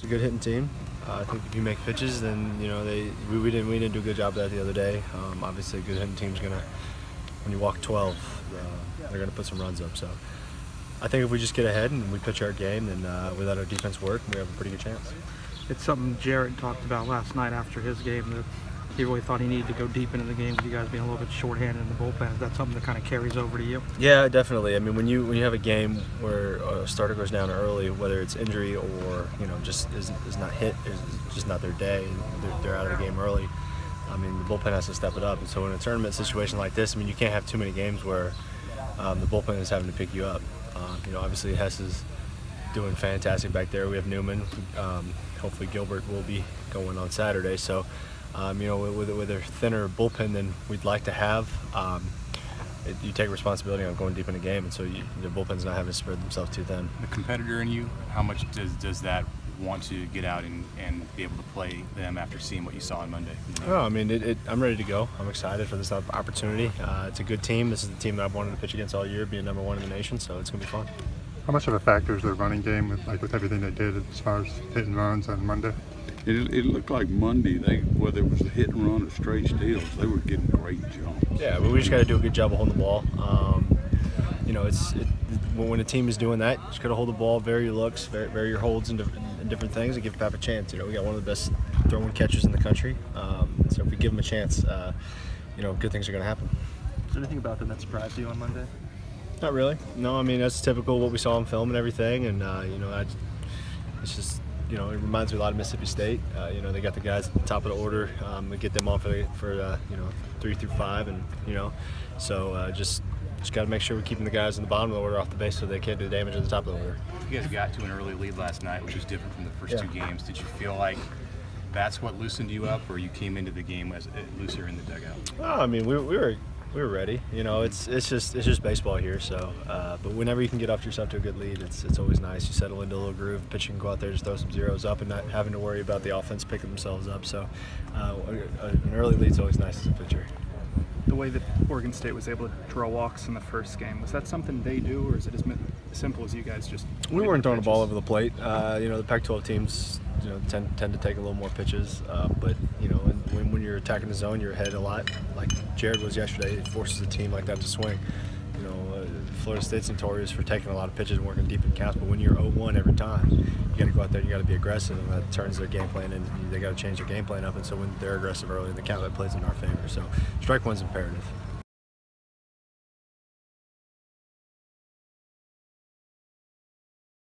It's a good hitting team. I think if you make pitches, then we didn't do a good job of that the other day. Obviously, a good hitting team's gonna, when you walk 12, they're gonna put some runs up. So I think if we just get ahead and we pitch our game, then we let our defense work, we have a pretty good chance. It's something Jared talked about last night after his game, that he really thought he needed to go deep into the game with you guys being a little bit shorthanded in the bullpen. Is that something that kind of carries over to you? Yeah, definitely. I mean, when you have a game where a starter goes down early, whether it's injury or just is not hit, is just not their day, they're out of the game early. I mean, the bullpen has to step it up. And so in a tournament situation like this, I mean, you can't have too many games where the bullpen is having to pick you up. Obviously Hess is doing fantastic back there. We have Newman. Hopefully Gilbert will be going on Saturday. So, with a thinner bullpen than we'd like to have, you take responsibility on going deep in the game, and so the bullpen's not having to spread themselves too thin. The competitor in you, how much does that want to get out and be able to play them after seeing what you saw on Monday? Oh, I mean, I'm ready to go. I'm excited for this opportunity. It's a good team. This is the team that I've wanted to pitch against all year, being #1 in the nation, so it's going to be fun. How much of a factor is their running game with everything they did as far as hitting runs on Monday? It looked like Monday, whether it was a hit and run or straight steals, they were getting great jumps. Yeah, but we just got to do a good job of holding the ball. When a team is doing that, you just got to hold the ball, vary your looks, vary your holds, and different things, and give Pap a chance. We got one of the best throwing catchers in the country, so if we give him a chance, good things are going to happen. Is there anything about them that surprised you on Monday? Not really. No, I mean, that's typical what we saw on film and everything, and it's just. It reminds me a lot of Mississippi State. They got the guys at the top of the order. We get them on for 3 through 5, and so just got to make sure we're keeping the guys in the bottom of the order off the base so they can't do damage at the top of the order. You guys got to an early lead last night, which was different from the first two games. Did you feel like that's what loosened you up, or you came into the game as looser in the dugout? Oh, I mean, we were ready. It's just baseball here. So, but whenever you can get off yourself to a good lead, it's always nice. You settle into a little groove. Pitcher can go out there, just throw some zeros up, and not having to worry about the offense picking themselves up. So, an early lead's always nice as a pitcher. The way that Oregon State was able to draw walks in the first game, was that something they do, or is it as simple as you guys just? We weren't throwing the ball over the plate. The Pac-12 teams, tend to take a little more pitches, but when you're attacking the zone, you're ahead a lot. Like Jared was yesterday, it forces a team like that to swing. Florida State's notorious for taking a lot of pitches and working deep in counts, but when you're 0-1 every time, you got to go out there, you got to be aggressive, and that turns their game plan, and they got to change their game plan up. And so when they're aggressive early in the count, that plays in our favor. So strike one's imperative.